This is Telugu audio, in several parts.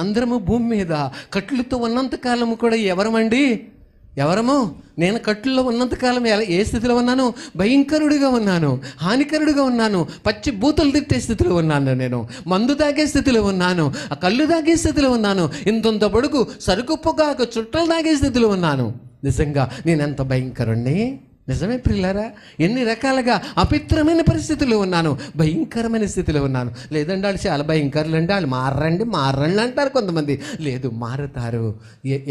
అందరము భూమి మీద కట్లతో ఉన్నంతకాలము కూడా ఎవరము? నేను కట్లలో ఉన్నంతకాలం ఏ స్థితిలో ఉన్నాను? భయంకరుడిగా ఉన్నాను, హానికరుడిగా ఉన్నాను, పచ్చి బూతులు తిట్టే స్థితిలో ఉన్నాను, నేను మందు తాగే స్థితిలో ఉన్నాను, ఆ కళ్ళు తాగే స్థితిలో ఉన్నాను, ఇంత పొడుగు సరుకు పొగాకు చుట్టలు తాగే స్థితిలో ఉన్నాను. నిజంగా నేను ఎంత భయంకరుణ్ణి! నిజమే ప్రియులారా, ఎన్ని రకాలుగా అపిత్రమైన పరిస్థితుల్లో ఉన్నాను, భయంకరమైన స్థితిలో ఉన్నాను. లేదండి వాళ్ళు చాలా భయంకరులు అండి, వాళ్ళు మారండి అంటారు కొంతమంది. లేదు, మారుతారు.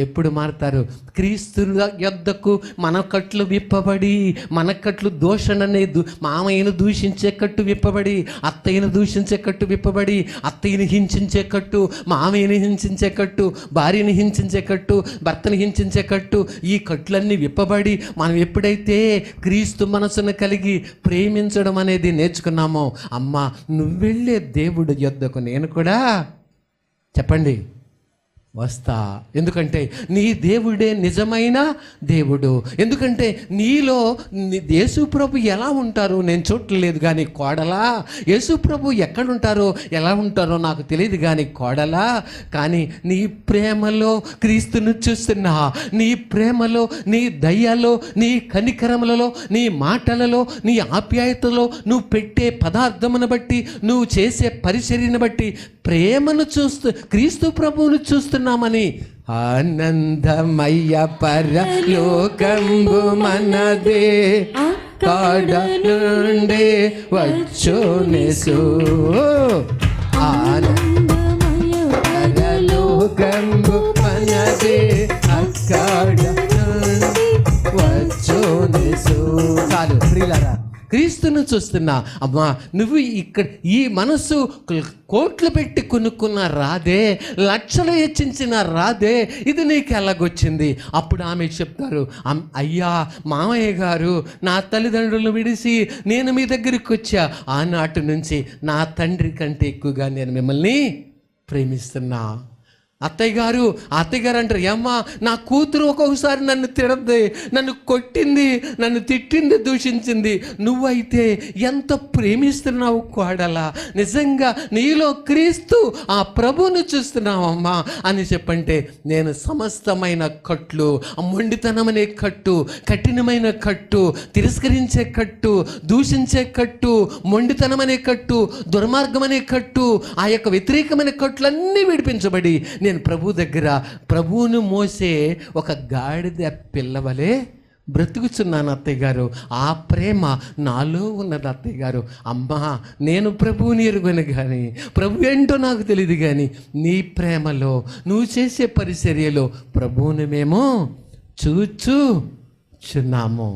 ఎప్పుడు మారుతారు? క్రీస్తు యొద్దకు మన కట్లు విప్పబడి, మన కట్లు దూషణనే మామయ్యను దూషించే కట్టు విప్పబడి, అత్తయ్యను దూషించే కట్టు విప్పబడి, అత్తయ్యని హింసించే కట్టు, మామయ్యని హింసించే కట్టు, భార్యని హింసించే కట్టు, భర్తని హింసించే కట్టు, ఈ కట్లన్నీ విప్పబడి మనం ఎప్పుడైతే క్రీస్తు మనసును కలిగి ప్రేమించడం అనేది నేర్చుకున్నామో, అమ్మా నువ్వు వెళ్ళే దేవుడి యొద్దకు నేను కూడా చెప్పండి వస్తా. ఎందుకంటే నీ దేవుడే నిజమైన దేవుడు. ఎందుకంటే నీలో యేసుప్రభు ఎలా ఉంటారో నేను చూడలేదు కానీ కోడలా, యేసుప్రభు ఎక్కడుంటారో ఎలా ఉంటారో నాకు తెలియదు కానీ కోడలా, కానీ నీ ప్రేమలో క్రీస్తును చూస్తున్నా, నీ ప్రేమలో, నీ దయలో, నీ కనికరములలో, నీ మాటలలో, నీ ఆప్యాయతలో, నువ్వు పెట్టే పదార్థమును బట్టి, నువ్వు చేసే పరిచర్యను బట్టి ప్రేమను చూస్తూ క్రీస్తు ప్రభువును చూస్తున్నామని ఆనందమయ్య పరలోకంబు మనదే, కాడ నుండి వచ్చునేసు. ఆనందమయ్య పరలోకంబు మనదే, అక్కడ నుండి వచ్చునేసు. చాలు ప్రియులారా, క్రీస్తును చూస్తున్నా. అమ్మా నువ్వు ఇక్కడ ఈ మనసు కోట్లు పెట్టి కొనుక్కున్న రాదే, లక్షలు హెచ్చించిన రాదే, ఇది నీకు ఎలాగొచ్చింది? అప్పుడు ఆమె చెప్తారు, అయ్యా మామయ్య గారు నా తల్లిదండ్రులను విడిచి నేను మీ దగ్గరికి వచ్చా, ఆనాటి నుంచి నా తండ్రి కంటే ఎక్కువగా నేను మిమ్మల్ని ప్రేమిస్తున్నా. అత్తయ్య గారు అంటారు, ఏమ్మా నా కూతురు ఒక్కొక్కసారి నన్ను తిడద్ది, నన్ను కొట్టింది, నన్ను తిట్టింది, దూషించింది, నువ్వైతే ఎంత ప్రేమిస్తున్నావు కోడలా, నిజంగా నీలో క్రీస్తు ఆ ప్రభువును చూస్తున్నావమ్మా అని చెప్పంటే, నేను సమస్తమైన కట్లు, మొండితనం అనే కట్టు, కఠినమైన కట్టు, తిరస్కరించే కట్టు, దూషించే కట్టు, మొండితనం అనే కట్టు, దుర్మార్గం అనే కట్టు, ఆ యొక్క వ్యతిరేకమైన కట్లన్నీ విడిపించబడి నేను ప్రభు దగ్గర ప్రభువును మోసే ఒక గాడిద పిల్లవలే బ్రతుకుచున్నాను అత్తయ్య గారు. ఆ ప్రేమ నాలో ఉన్నది అత్తయ్య గారు. అమ్మా నేను ప్రభువుని ఎరుగను కానీ, ప్రభు ఏంటో నాకు తెలియదు కానీ, నీ ప్రేమలో నువ్వు చేసే పరిచర్యలో ప్రభువుని మేము చూచుచున్నాము.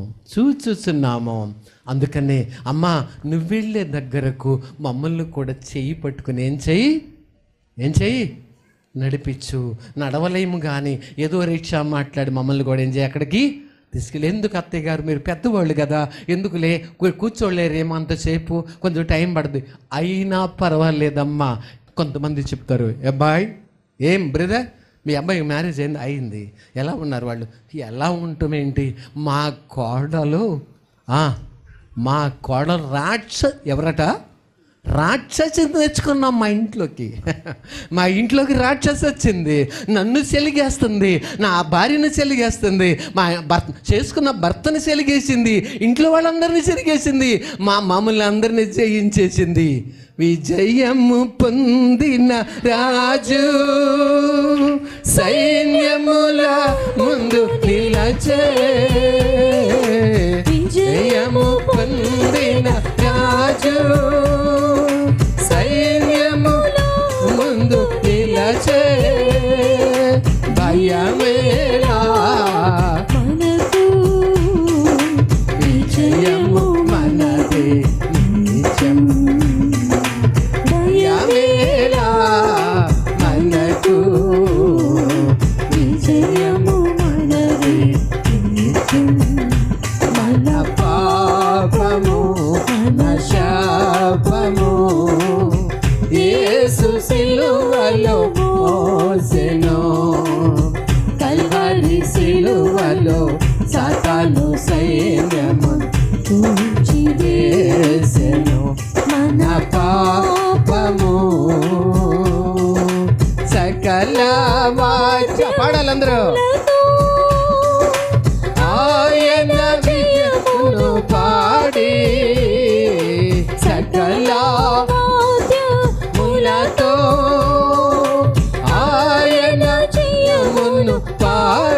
అందుకనే అమ్మా నువ్వు వెళ్ళే దగ్గరకు మమ్మల్ని కూడా చెయ్యి పట్టుకుని ఏం చెయ్యి నడిపించు. నడవలేము కానీ ఏదో రిక్షా మాట్లాడి మమ్మల్ని కూడా ఏం చేయి అక్కడికి తీసుకెళ్ళి. ఎందుకు అత్తయ్య గారు మీరు పెద్దవాళ్ళు కదా, ఎందుకులే కూర్చోలేరేమో అంతసేపు, కొంచెం టైం పడుతుంది. అయినా పర్వాలేదమ్మా. కొంతమంది చెప్తారు, అబ్బాయి ఏం బ్రదర్ మీ అబ్బాయికి మ్యారేజ్ అయింది, ఎలా ఉన్నారు వాళ్ళు? ఎలా ఉంటామేంటి, మా కోడలు ఎవరట రాక్షసి తెచ్చుకున్నాం మా ఇంట్లోకి రాక్షసి వచ్చింది, నన్ను చెలిగేస్తుంది, నా భార్యను చెలిగేస్తుంది, మా చేసుకున్న భర్తను చెలిగేసింది, ఇంట్లో వాళ్ళందరినీ చెలిగేసింది, మామూలు అందరినీ జయించేసింది. విజయము పొందిన రాజు సైన్యముల ముందు నిలచే, విజయము పొందిన రాజు సైన్యముల ముందు నిలచే, భయమేలా మనకు విజయము మనదే నిత్యం, భయమేలా మనకు విజయము మనదే నిత్యం.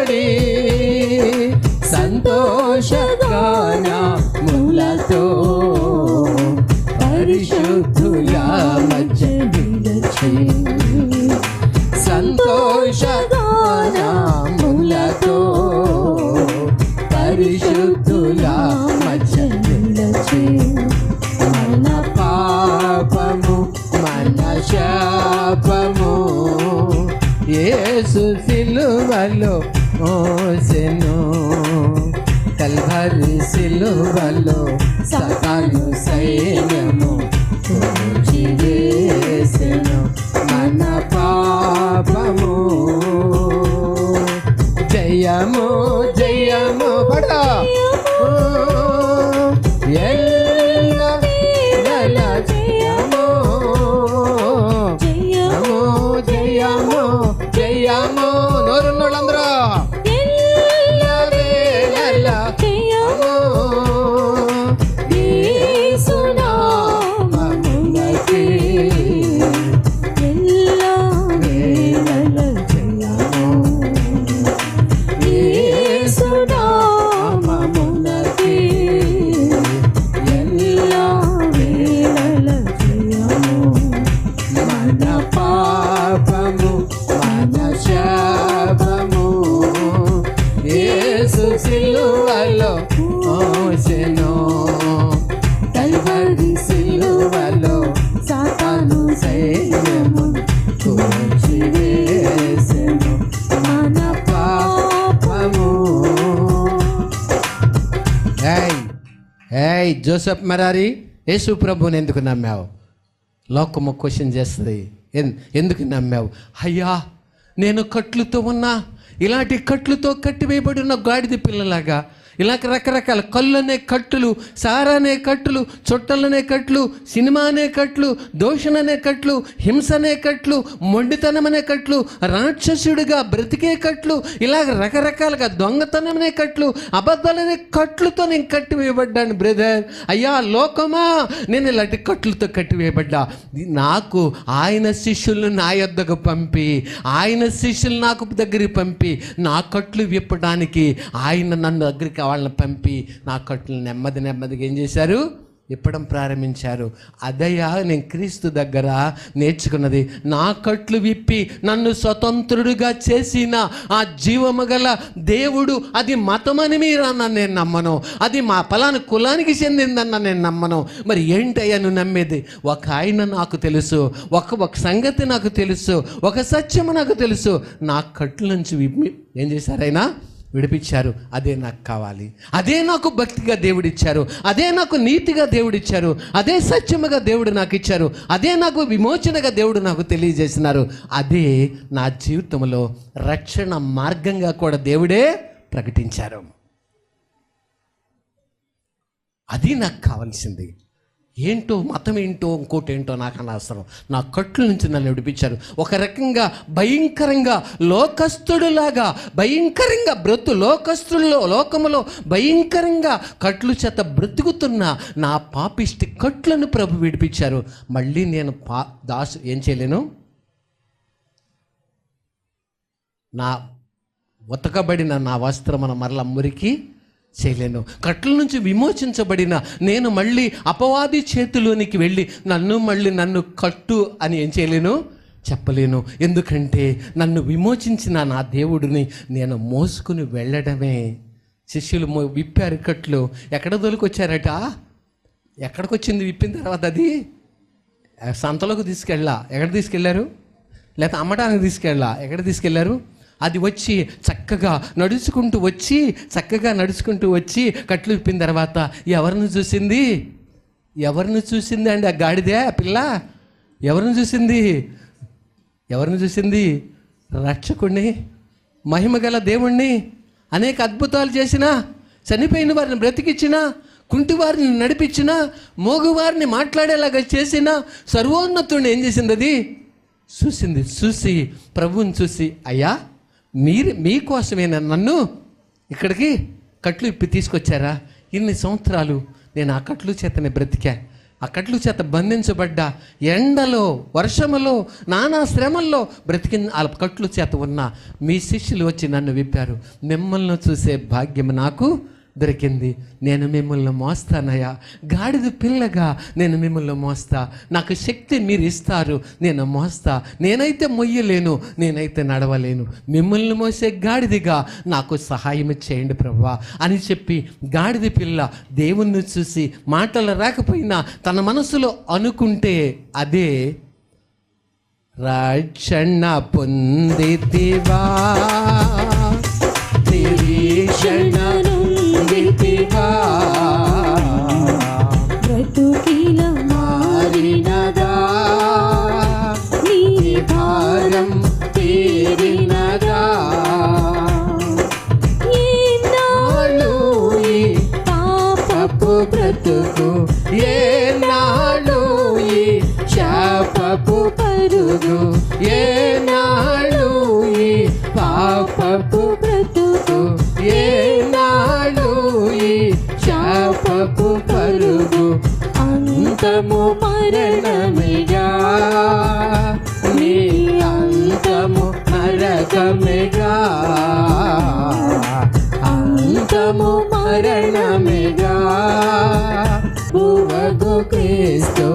సిలువెంబడి సంతోషగానములతో పరిశుద్ధుల మధ్య నిలిచి సంతోషగానములతో పరిశుద్ధుల మధ్య నిలిచి మన పాపము మన శాపము యేసు సిలువలో మోసెను కల్వరి సిలువలో సకల సైన్యము వేసెను మన పాపము జయము జయము పడా జయము జయము జయము జయము నోరున్నోళ్ళందరూ సిలువలో మోసెను కల్వరి సిలువలో సాతాను సైన్యము కూల్చివేసెను మన పాపము. జోసెఫ్ మెరారి యేసు ప్రభువుని ఎందుకు నమ్మావు? లోకము క్వశ్చన్ చేస్తుంది, ఎందుకు నమ్మావు? అయ్యా నేను కట్లుతో ఉన్నా, ఇలాంటి కట్లుతో కట్టివేయబడిన గాడిద పిల్లలాగా, ఇలాగ రకరకాల కళ్ళనే కట్టులు, సారానే కట్టులు, చుట్టలనే కట్లు, సినిమా అనే కట్లు, దోషణనే కట్లు, హింసనే కట్లు, మొండితనమనే కట్లు, రాక్షసుడిగా బ్రతికే కట్లు, ఇలాగ రకరకాలుగా దొంగతనమనే కట్లు, అబద్ధాలనే కట్లుతో నేను కట్టివేయబడ్డాను బ్రదర్. అయ్యా లోకమా, నేను ఇలాంటి కట్లుతో కట్టివేయబడ్డా. నాకు ఆయన శిష్యులను నా యొద్దకు పంపి, ఆయన శిష్యులు నాకు దగ్గరికి పంపి, నా కట్లు విప్పడానికి ఆయన నన్ను దగ్గరికి వాళ్ళని పంపి నా కట్లు నెమ్మదిగా ఏం చేశారు? ఇప్పడం ప్రారంభించారు. అదయ్యా నేను క్రీస్తు దగ్గర నేర్చుకున్నది. నా కట్లు విప్పి నన్ను స్వతంత్రుడిగా చేసిన ఆ జీవము గల దేవుడు, అది మతమని మీరన్నా నేను నమ్మను, అది మా ఫలానా కులానికి చెందిందన్న నేను నమ్మను. మరి ఏంటయ్యా నువ్వు నమ్మేది? ఒక ఆయన నాకు తెలుసు, ఒక సంగతి నాకు తెలుసు, ఒక సత్యము నాకు తెలుసు. నా కట్ల నుంచి విప్పి ఏం చేశారు? ఆయన విడిపించారు. అదే నాకు కావాలి, అదే నాకు భక్తిగా దేవుడిచ్చారు, అదే నాకు నీతిగా దేవుడిచ్చారు, అదే సత్యముగా దేవుడు నాకు ఇచ్చారు, అదే నాకు విమోచనగా దేవుడు నాకు తెలియజేసినారు. అదే నా జీవితంలో రక్షణ మార్గంగా కూడా దేవుడే ప్రకటించారు. అది నాకు కావాల్సింది. ఏంటో మతం ఏంటో ఇంకోటి ఏంటో నాకు అనవసరం. నా కట్ల నుంచి నన్ను విడిపించారు. ఒక రకంగా భయంకరంగా లోకస్తుడులాగా భయంకరంగా లోకములో భయంకరంగా కట్లు చేత బ్రతుకుతున్న నా పాపిష్టి కట్లను ప్రభు విడిపించారు. మళ్ళీ నేను ఏం చేయలేను? నా ఉతకబడిన నా వస్త్రమును మరలా మురికి చేయలేను. కట్ల నుంచి విమోచించబడిన నేను మళ్ళీ అపవాది చేతిలోనికి వెళ్ళి నన్ను కట్టు అని ఏం చేయలేను, చెప్పలేను. ఎందుకంటే నన్ను విమోచించిన నా దేవుడిని నేను మోసుకుని వెళ్ళడమే. శిష్యులు విప్పారు కట్లు. ఎక్కడ దొరికొచ్చారట? ఎక్కడికి వచ్చింది విప్పిన తర్వాత? అది సంతలోకి ఎక్కడ తీసుకెళ్ళారు? లేకపోతే అమ్మడానికి ఎక్కడ తీసుకెళ్ళారు? అది వచ్చి చక్కగా నడుచుకుంటూ వచ్చి కట్లు విప్పిన తర్వాత ఎవరిని చూసింది అండి? ఆ గాడిదే, ఆ పిల్ల ఎవరిని చూసింది? రక్షకుణ్ణి, మహిమగల దేవుణ్ణి, అనేక అద్భుతాలు చేసిన, చనిపోయిన వారిని బ్రతికించిన, కుంటి వారిని నడిపించిన, మోగువారిని మాట్లాడేలాగా చేసిన సర్వోన్నతుడిని ఏం చేసింది? అది చూసి ప్రభువుని చూసి, అయ్యా మీకోసమేనా నన్ను ఇక్కడికి కట్లు ఇప్పి తీసుకొచ్చారా? ఇన్ని సంవత్సరాలు నేను ఆ కట్లు చేతనే బ్రతికా, ఆ కట్లు చేత బంధించబడ్డ ఎండలో, వర్షములో, నానా శ్రమల్లో బ్రతికిన ఆ కట్లు చేత ఉన్న మీ శిష్యులు వచ్చి నన్ను విప్పారు. మిమ్మల్ని చూసే భాగ్యం నాకు దొరికింది. నేను మిమ్మల్ని మోస్తానయ్యా, గాడిద పిల్లగా నేను మిమ్మల్ని మోస్తా. నాకు శక్తి మీరు ఇస్తారు, నేను మోస్తా. నేనైతే మొయ్యలేను, నేనైతే నడవలేను, మిమ్మల్ని మోసే గాడిదిగా నాకు సహాయం చేయండి ప్రభువా అని చెప్పి గాడిద పిల్ల దేవుణ్ణి చూసి మాటలు రాకపోయినా తన మనసులో అనుకుంటే అదే రక్షణ పొందితివా, నిరీక్షణ పొందితివా, బ్రతుకిల మారినదా, నీ భారం తీరినదా. ఏనాడు ఈ పాపపు బ్రతుకు, ఏనాడు ఈ శాపపు పరుగు, ఏనాడు ఈ పాపపు బ్రతుకు, ఏనాడు ఈ శాపపు పరుగు, అంతము మరణమిగా, నీ అంతము నరకమిగా, అంతము మరణమిగా. భువగు క్రీస్తు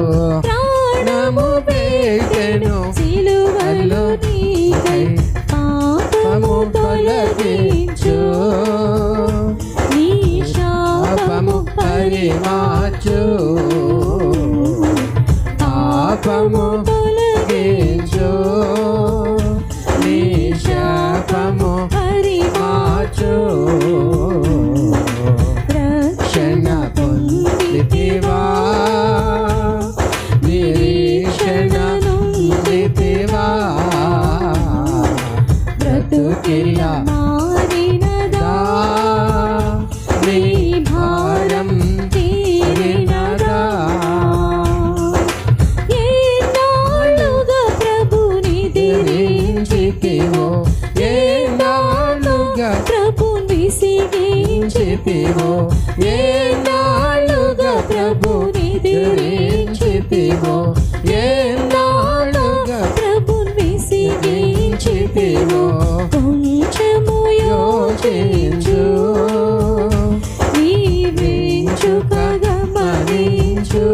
ప్రాణము పెట్టెను, సిలువలో నీకై పాపము తొలగించు, నీ శాపము పరిమార్చు, పాపము తొలగించు, నీ శాపము పరిమార్చు. రక్షణ పొందితివా, నిరీక్షణ పొందితివా, బ్రతుకిల మారినదా, నీ భారం తీరినదా. ఏనాళ్ళుగా ప్రభుని ధిక్కరించితివో, ఏనాళ్ళుగా ప్రభుని విసిగించితివో, ఏనాళ్ళుగా ప్రభుని ధిక్కరించితివో, ఏనాళ్ళుగా ప్రభుని విసిగించితివో, కొంచెము యోచించు, నీవించుక గమనించు,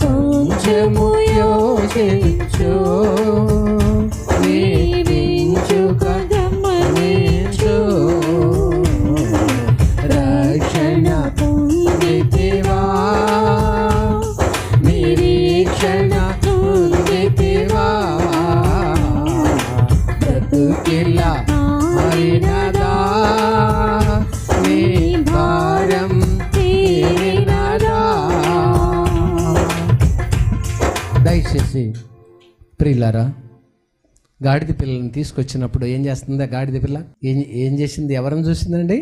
కొంచెము యోచించు, నీవించుక గమనించు. రక్షణ పొందితివా, నిరీక్షణ పొందితివా, బ్రతుకిల మారినదా, నీ భారం తీరినదా. దయచేసి ప్రియులారా, గాడిద పిల్లల్ని తీసుకొచ్చినప్పుడు ఏం చేస్తుంది ఆ గాడిద పిల్ల? ఏం చేసింది? ఎవరిని చూసిందండి?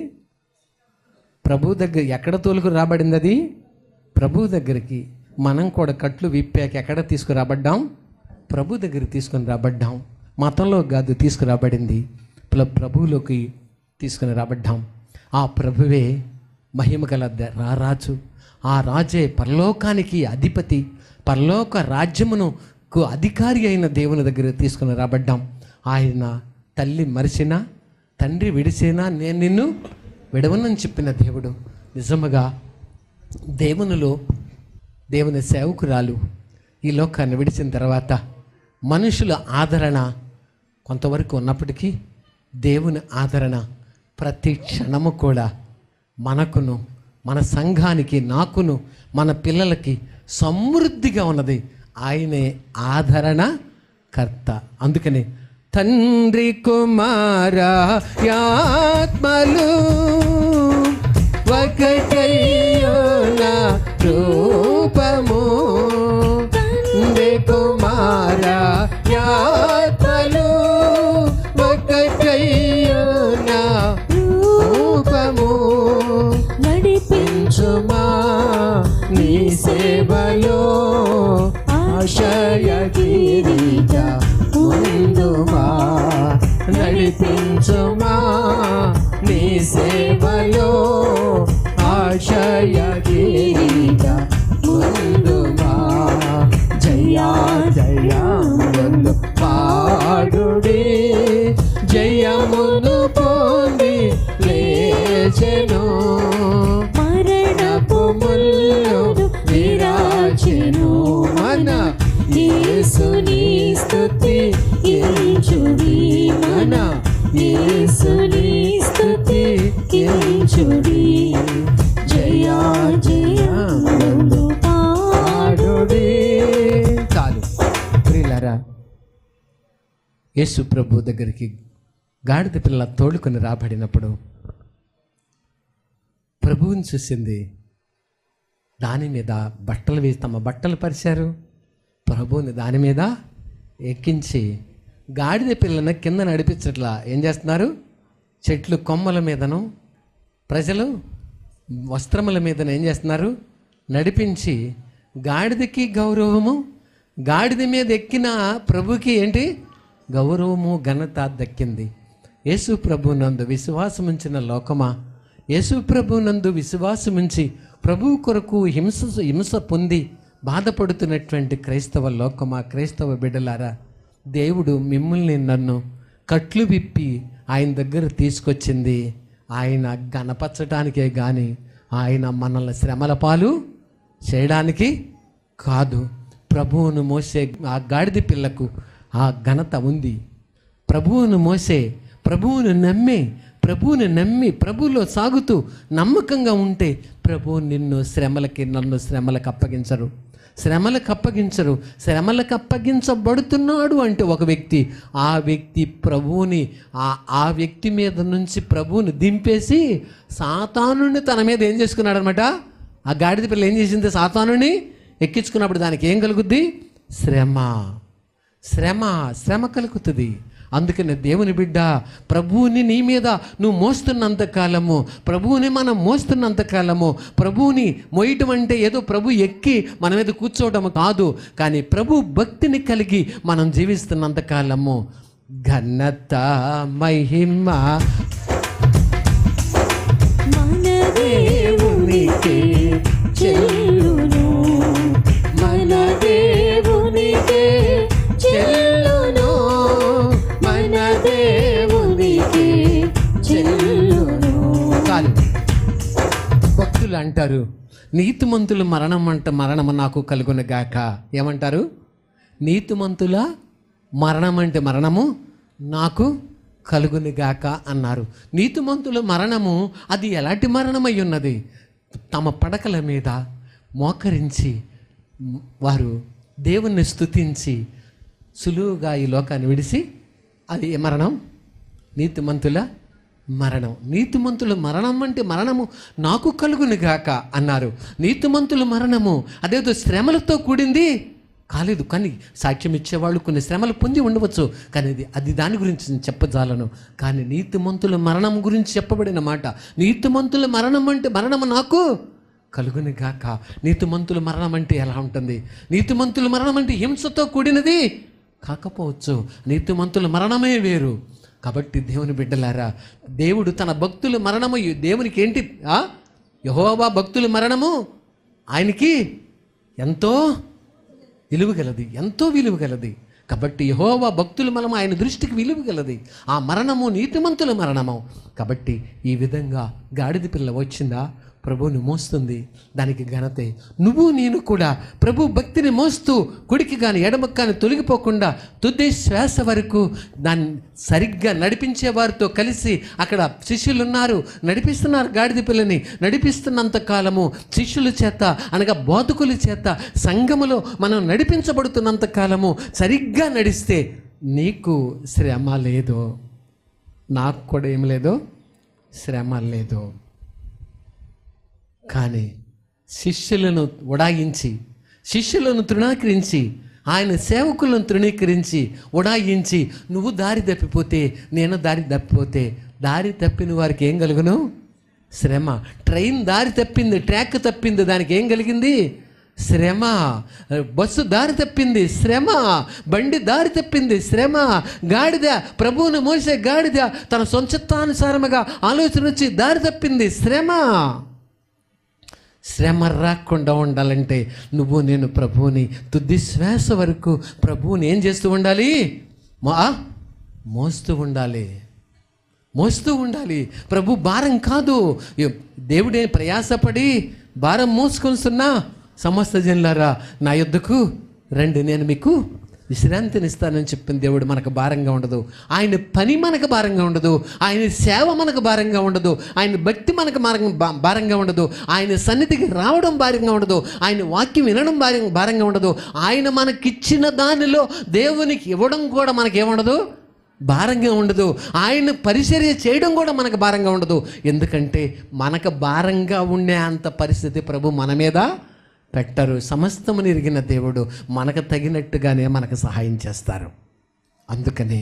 ప్రభు దగ్గర. ఎక్కడ తోలుకు రాబడింది అది? ప్రభు దగ్గరికి. మనం కూడా కట్లు విప్పాక ఎక్కడ తీసుకురాబడ్డాం? ప్రభు దగ్గరికి తీసుకొని రాబడ్డాం. మతంలో కాదు తీసుకురాబడింది, ప్రభువులోకి తీసుకుని రాబడ్డాం. ఆ ప్రభువే మహిమ గల రారాజు. ఆ రాజే పరలోకానికి అధిపతి, పరలోక రాజ్యమునకు అధికారి అయిన దేవుని దగ్గర తీసుకుని రాబడ్డాం. ఆయన తల్లి మరిచినా, తండ్రి విడిచినా నేను నిన్ను విడవనని చెప్పిన దేవుడు. నిజముగా దేవుని సేవకురాలు ఈ లోకాన్ని విడిచిన తర్వాత మనుషుల ఆదరణ కొంతవరకు ఉన్నప్పటికీ దేవుని ఆదరణ ప్రతి క్షణము కూడా మనకును, మన సంఘానికి, నాకును, మన పిల్లలకి సమృద్ధిగా ఉన్నది. ఆయనే ఆదరణ కర్త. అందుకని తండ్రి కుమార యాత్మలు ఒకటయ్యున్న రూపము, తండ్రి కుమార యాత్మలు ఒకటయ్యున్న రూపము, నడిపించుమా నీ సేవలో ఆశయ కిరీట ముందుమా, నడిపించుమా నీ సేవలో జయ కిరీట ముందుమా జయా జయా ముందు పాడుడి జయమును పొంది లేచెను మరణపు ముల్లు విరాచెను మన యేసుని స్తుతి ఇంచుడి మన యేసుని స్తుతి ఇంచుడి జయా జయా ముందు పాడుడి. చాలు ప్రియులారా, యేసు ప్రభు దగ్గరికి గాడిద పిల్ల తోడుకొని రాబడినప్పుడు ప్రభువుని చూసింది. దాని మీద బట్టలు వేసి తమ బట్టలు పరిచారు. ప్రభువుని దాని మీద ఎక్కించి గాడిద పిల్లను కింద నడిపించట్లా ఏం చేస్తున్నారు? చెట్లు కొమ్మల మీదను ప్రజలు వస్త్రముల మీదను ఏం చేస్తున్నారు? నడిపించి గాడిదకి గౌరవము, గాడిద మీద ఎక్కిన ప్రభుకి ఏంటి గౌరవము, ఘనత దక్కింది. యేసు ప్రభునందు విశ్వాసముంచిన లోకమా, యేసు ప్రభునందు విశ్వాసముంచి ప్రభు కొరకు హింస పొంది బాధపడుతున్నటువంటి క్రైస్తవ లోకమా, క్రైస్తవ బిడ్డలారా, దేవుడు మిమ్మల్ని నన్ను కట్లు విప్పి ఆయన దగ్గర తీసుకొచ్చింది ఆయన గణపరచడానికే కానీ ఆయన మనల్ని శ్రమల పాలు చేయడానికి కాదు. ప్రభువును మోసే ఆ గాడిద పిల్లకు ఆ ఘనత ఉంది. ప్రభువును మోసే, ప్రభువును నమ్మి ప్రభువులో సాగుతూ నమ్మకంగా ఉంటే ప్రభువు నన్ను శ్రమలకు అప్పగించరు. శ్రమలకు అప్పగించబడుతున్నాడు అంటే ఒక వ్యక్తి, ఆ వ్యక్తి ప్రభువుని ఆ వ్యక్తి మీద నుంచి ప్రభువుని దింపేసి సాతానుని తన మీద ఏం చేసుకున్నాడు అనమాట. ఆ గాడిద పిల్ల ఏం చేసింది? సాతానుని ఎక్కించుకున్నప్పుడు దానికి ఏం కలుగుద్ది? శ్రమ కలుగుతుంది. అందుకని దేవుని బిడ్డ, ప్రభువుని నీ మీద నువ్వు మోస్తున్నంత కాలము, ప్రభువుని మనం మోస్తున్నంత కాలము, ప్రభువుని మోయటం అంటే ఏదో ప్రభు ఎక్కి మన మీద కూర్చోవడం కాదు, కానీ ప్రభు భక్తిని కలిగి మనం జీవిస్తున్నంత కాలము ఘనత మహిమ మన దేవునికి చెల్లును, మన దేవునికి చెల్లును, మన దేవునికి చెల్లును. చాలు. భక్తులు అంటారు, నీతిమంతుల మరణము నాకు కలుగును గాక. ఏమంటారు? నీతిమంతుల మరణం అంటే మరణము నాకు కలుగును గాక అన్నారు. నీతిమంతుల మరణము అది ఎలాంటి మరణమై ఉన్నది? తమ పడకల మీద మోకరించి వారు దేవుణ్ణి స్తుతించి సులువుగా ఈ లోకాన్ని విడిసి, అది మరణం, నీతిమంతుల మరణం అంటే మరణము నాకు కలుగును గాక అన్నారు. నీతిమంతుల మరణము అదేదో శ్రమలతో కూడింది కాలేదు. కానీ సాక్ష్యం ఇచ్చేవాళ్ళు కొన్ని శ్రమలు పొంది ఉండవచ్చు, కానీ అది దాని గురించి నేను చెప్పజాలను. కానీ నీతిమంతుల మరణం గురించి చెప్పబడిన మాట, నీతిమంతుల మరణం అంటే మరణము నాకు కలుగును గాక. నీతిమంతుల మరణం అంటే ఎలా ఉంటుంది? నీతిమంతుల మరణం అంటే హింసతో కూడినది కాకపోవచ్చు. నీతిమంతుల మరణమే వేరు. కాబట్టి దేవుని బిడ్డలారా, దేవుడు తన భక్తుల మరణము దేవునికి ఏంటి? యెహోవా భక్తుల మరణము ఆయనకి ఎంతో విలువ గలది. కాబట్టి యెహోవా భక్తుల మరణము ఆయన దృష్టికి విలువ గలది. ఆ మరణము నీతిమంతుల మరణము. కాబట్టి ఈ విధంగా గాడిద పిల్ల వచ్చిందా, ప్రభువుని మోస్తుంది, దానికి ఘనతే. నువ్వు నేను కూడా ప్రభు భక్తిని మోస్తూ కుడికి కానీ ఎడమకు కానీ తొలగిపోకుండా తుది శ్వాస వరకు దాన్ని సరిగ్గా నడిపించే వారితో కలిసి అక్కడ శిష్యులు ఉన్నారు, నడిపిస్తున్నారు. గాడిద పిల్లని నడిపిస్తున్నంత కాలము శిష్యుల చేత అనగా బోధకుల చేత సంఘములో మనం నడిపించబడుతున్నంత కాలము సరిగ్గా నడిస్తే నీకు శ్రమ లేదు, నాకు కూడా ఏం లేదు, శ్రమ లేదు. కానీ శిష్యులను ఉడాయించి, శిష్యులను తృణీకరించి, ఆయన సేవకులను తృణీకరించి ఉడాయించి నువ్వు దారి తప్పిపోతే, నేను దారి తప్పిపోతే, దారి తప్పిన వారికి ఏం కలుగును? శ్రమ. ట్రైన్ దారి తప్పింది, ట్రాక్ తప్పింది, దానికి ఏం కలిగింది? శ్రమ. బస్సు దారి తప్పింది, శ్రమ. బండి దారి తప్పింది, శ్రమ. గాడిద, ప్రభువును మోసే గాడిద తన సొంతత్వానుసారముగా ఆలోచన వచ్చి దారి తప్పింది, శ్రమ. శ్రమ రాకుండా ఉండాలంటే నువ్వు నేను ప్రభువుని తుది శ్వాస వరకు ప్రభువుని ఏం చేస్తూ ఉండాలి? మోస్తూ ఉండాలి, మోస్తూ ఉండాలి. ప్రభు భారం కాదు. దేవుడే ప్రయాసపడి భారం మోసుకొస్తున్నా సమస్త జనులారా నా యొద్దకు రండి, నేను మీకు విశ్రాంతినిస్తానని చెప్పిన దేవుడు మనకు భారంగా ఉండదు. ఆయన పని మనకు భారంగా ఉండదు, ఆయన సేవ మనకు భారంగా ఉండదు, ఆయన భక్తి మనకు భారంగా ఉండదు, ఆయన సన్నిధికి రావడం భారంగా ఉండదు, ఆయన వాక్యం వినడం భారంగా ఉండదు. ఆయన మనకిచ్చిన దానిలో దేవునికి ఇవ్వడం కూడా మనకేముండదు, భారంగా ఉండదు. ఆయన పరిచర్య చేయడం కూడా మనకు భారంగా ఉండదు. ఎందుకంటే మనకు భారంగా ఉండే అంత పరిస్థితి ప్రభు మన మీద పెట్టరు. సమస్తమును ఎరిగిన దేవుడు మనకు తగినట్టుగానే మనకు సహాయం చేస్తారు. అందుకని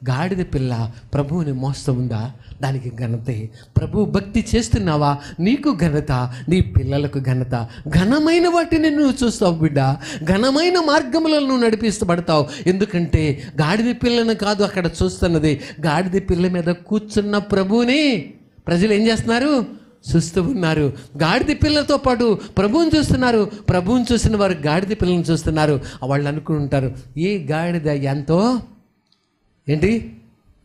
గాడిద పిల్ల ప్రభువుని మోస్తూ ఉందా, దానికి ఘనతే. ప్రభు భక్తి చేస్తున్నావా, నీకు ఘనత, నీ పిల్లలకు ఘనత. ఘనమైన వాటిని నువ్వు చూస్తావు బిడ్డ, ఘనమైన మార్గములను నువ్వు నడిపిస్తబడతావు. ఎందుకంటే గాడిద పిల్లను కాదు అక్కడ చూస్తున్నది, గాడిద పిల్ల మీద కూర్చున్న ప్రభువుని ప్రజలు ఏం చేస్తున్నారు, చూస్తూ ఉన్నారు. గాడిద పిల్లలతో పాటు ప్రభువుని చూస్తున్నారు. ప్రభువుని చూసిన వారు గాడిద పిల్లలను చూస్తున్నారు. వాళ్ళు అనుకుంటారు, ఈ గాడిద ఎంతో ఏంటి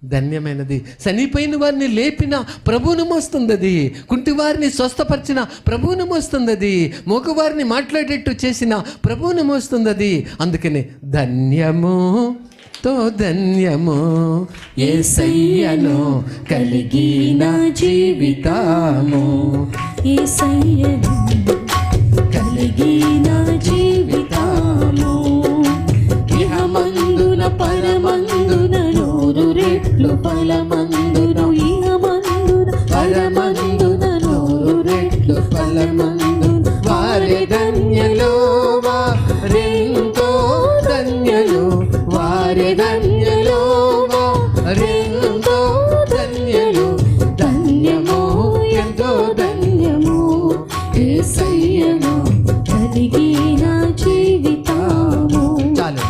ధన్యమైనది, చనిపోయిన వారిని లేపిన ప్రభువును మోస్తుంది అది, కుంటి వారిని స్వస్థపరిచిన ప్రభువును మోస్తుంది అది, మూగవారిని మాట్లాడేట్టు చేసిన ప్రభువును మోస్తుంది అది. అందుకని ధన్యము ధన్యము యేసయ్యను కలిగిన జీవితము, యేసయ్యను కలిగిన జీవితము. ఇహమందున పరమందున 100 రెట్లు ఫలమందును, ఇహమందున పరమందున 100 రెట్లు ఫలమందును. వారి ధన్యులు వారెంతో ధన్యులు, వారి ధన్యులు వారెంతో ధన్యులు. ధన్యము ఎంతో ధన్యము యేసయ్యను కలిగిన జీవితము. చాలు,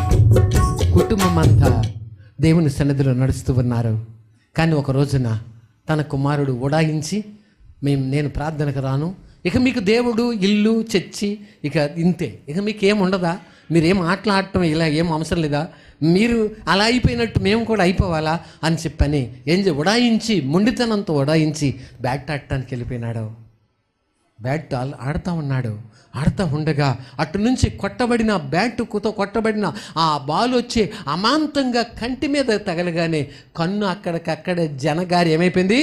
కుటుంబం అంతా దేవుని సన్నిధిలో నడుస్తూ ఉన్నారు. కానీ ఒక రోజున తన కుమారుడు ఉడాయించి, నేను ప్రార్థనకు రాను, ఇక మీకు దేవుడు ఇల్లు చర్చి ఇక ఇంతే, ఇక మీకు ఏముండదా, మీరేం ఆటలాడటం ఇలా ఏం అవసరం లేదా, మీరు అలా అయిపోయినట్టు మేము కూడా అయిపోవాలా అని చెప్పని ఉడాయించి, మొండితనంతో ఉడాయించి బ్యాట్ ఆడటానికి వెళ్ళిపోయినాడు. బ్యాట్ ఆడుతూ ఉన్నాడు. ఆడుతూ ఉండగా అటు నుంచి కొట్టబడిన బ్యాటుతో కొట్టబడిన ఆ బాల్ వచ్చి అమాంతంగా కంటి మీద తగలగానే కన్ను అక్కడికక్కడే జనగారి ఏమైపోయింది,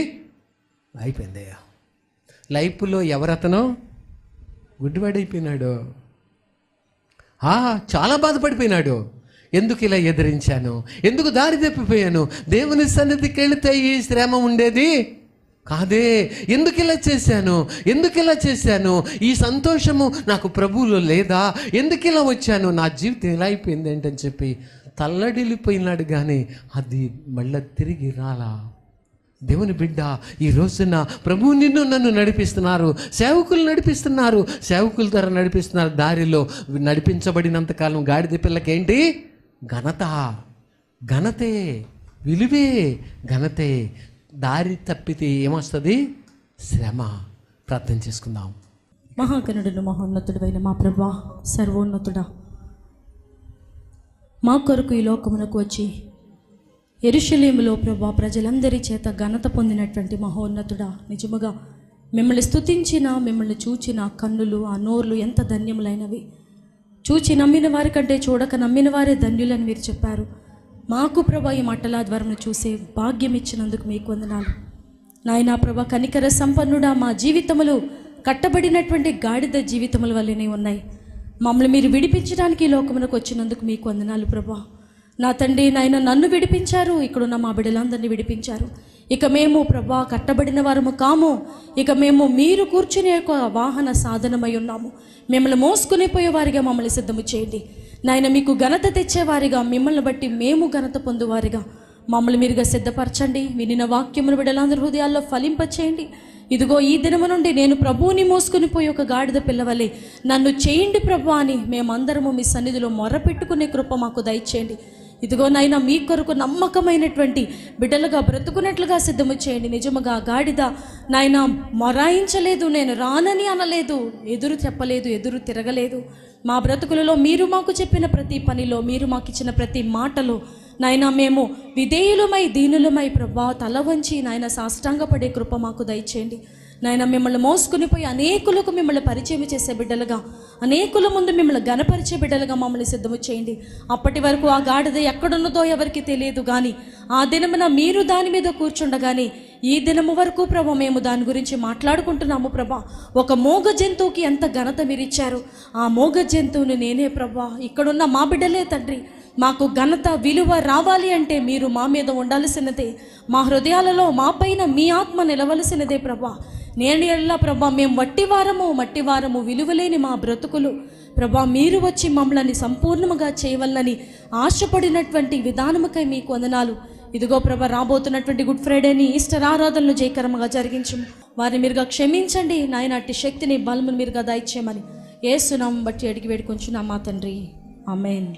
అయిపోయింది. లైఫ్లో ఎవరతను గుడ్డివాడైపోయినాడు. చాలా బాధపడిపోయినాడు. ఎందుకు ఇలా ఎదిరించాను, ఎందుకు దారి తప్పిపోయాను, దేవుని సన్నిధికి వెళితే ఈ శ్రమ ఉండేది కాదే, ఎందుకు ఇలా చేశాను, ఎందుకు ఇలా చేశాను, ఈ సంతోషము నాకు ప్రభువులో లేదా, ఎందుకు ఇలా వచ్చాను, నా జీవితం ఇలా అయిపోయింది ఏంటని చెప్పి తల్లడిల్లిపోయినాడు. కానీ అది మళ్ళీ తిరిగి రాలా. దేవుని బిడ్డ, ఈ రోజున ప్రభువు నన్ను నడిపిస్తున్నారు, సేవకులు నడిపిస్తున్నారు, సేవకుల ద్వారా నడిపిస్తున్నారు. దారిలో నడిపించబడినంతకాలం గాడిద పిల్లకేంటి ఘనత, ఘనతే, విలువే, ఘనతే. దారి తప్పితే ఏమొస్తుంది, శ్రమ. ప్రార్థన చేసుకుందాం. మహాగణుడును మహోన్నతుడైన మా ప్రభువా, సర్వోన్నతుడా, మా కొరకు ఈ లోకమునకు వచ్చి యెరూషలేములో ప్రభువా ప్రజలందరి చేత ఘనత పొందినటువంటి మహోన్నతుడా, నిజముగా మిమ్మల్ని స్తుతించిన, మిమ్మల్ని చూచిన కన్నులు, ఆ నోర్లు ఎంత ధన్యములైనవి. చూచి నమ్మిన వారి కంటే చూడక నమ్మిన వారే ధన్యులని మీరు చెప్పారు. మాకు ప్రభా ఈ మట్టల ద్వారమును చూసే భాగ్యం ఇచ్చినందుకు మీకు వందనాలు. నాయనా ప్రభా, కనికర సంపన్నుడా, మా జీవితములు కట్టబడినటువంటి గాడిద జీవితముల వల్లనే ఉన్నాయి. మమ్మల్ని మీరు విడిపించడానికి ఈ లోకమునకు వచ్చినందుకు మీకు వందనాలు ప్రభా. నా తండ్రి నాయన, నన్ను విడిపించారు, ఇక్కడున్న మా బిడ్డలందరినీ విడిపించారు. ఇక మేము ప్రభా కట్టబడిన వారము కాము, ఇక మేము మీరు కూర్చునే ఒక వాహన సాధనమై ఉన్నాము. మిమ్మల్ని మోసుకుని పోయేవారిగా మమ్మల్ని సిద్ధము చేయండి నాయన. మీకు ఘనత తెచ్చేవారిగా, మిమ్మల్ని బట్టి మేము ఘనత పొందువారిగా మమ్మల్ని మీరుగా సిద్ధపరచండి. వినిన వాక్యమును బిడ్డలందరి హృదయాల్లో ఫలింపచేయండి. ఇదిగో ఈ దినము నుండి నేను ప్రభువుని మోసుకుని పోయి ఒక గాడిద పిల్లవలే నన్ను చేయండి ప్రభు అని మేమందరము మీ సన్నిధిలో మొర్రపెట్టుకునే కృప మాకు దయచేయండి. ఇదిగో నాయన మీ కొరకు నమ్మకమైనటువంటి బిడ్డలుగా బ్రతుకున్నట్లుగా సిద్ధము చేయండి. నిజముగా గాడిద నాయన మొరాయించలేదు, నేను రానని అనలేదు, ఎదురు చెప్పలేదు, ఎదురు తిరగలేదు. మా బ్రతుకులలో మీరు మాకు చెప్పిన ప్రతి పనిలో, మీరు మాకు ఇచ్చిన ప్రతి మాటలో నాయన మేము విధేయులమై దీనులమై ప్రభా తల వంచి నాయన సాష్టాంగపడే కృప మాకు దయచేయండి. నాయన మిమ్మల్ని మోసుకుని పోయి అనేకులకు మిమ్మల్ని పరిచయం చేసే బిడ్డలుగా, అనేకుల ముందు మిమ్మల్ని గణపరిచే బిడ్డలుగా మమ్మల్ని సిద్ధము చేయండి. అప్పటి వరకు ఆ గాడిద ఎక్కడున్నదో ఎవరికి తెలియదు, కానీ ఆ దినమున మీరు దాని మీద కూర్చుండగానే ఈ దినము వరకు ప్రభా మేము దాని గురించి మాట్లాడుకుంటున్నాము. ప్రభా ఒక మూగ జంతువుకి ఎంత ఘనత మీరు ఇచ్చారు, ఆ మూగ జంతువుని నేనే ప్రభా. ఇక్కడున్న మా బిడ్డలే తండ్రి, మాకు ఘనత విలువ రావాలి అంటే మీరు మా మీద ఉండాల్సినదే, మా హృదయాలలో మా పైన మీ ఆత్మ నిలవలసినదే ప్రభా. నేను ఎల్లా ప్రభా మేము మట్టివారము విలువలేని మా బ్రతుకులు ప్రభా మీరు వచ్చి మమ్మల్ని సంపూర్ణముగా చేయవలనని ఆశపడినటువంటి విధానముకై మీకు వందనాలు. ఇదిగో ప్రభా రాబోతున్నటువంటి గుడ్ ఫ్రైడేని, ఈస్టర్ ఆరాధనలు జయకరంగా జరిగించము. వారిని మీరుగా క్షమించండి నాయన, అట్టి శక్తిని బలమును మీరుగా దయచేయమని యేసు నామమును బట్టి అడిగి వేడుకొంచున్నాం మా తండ్రి, ఆమేన్.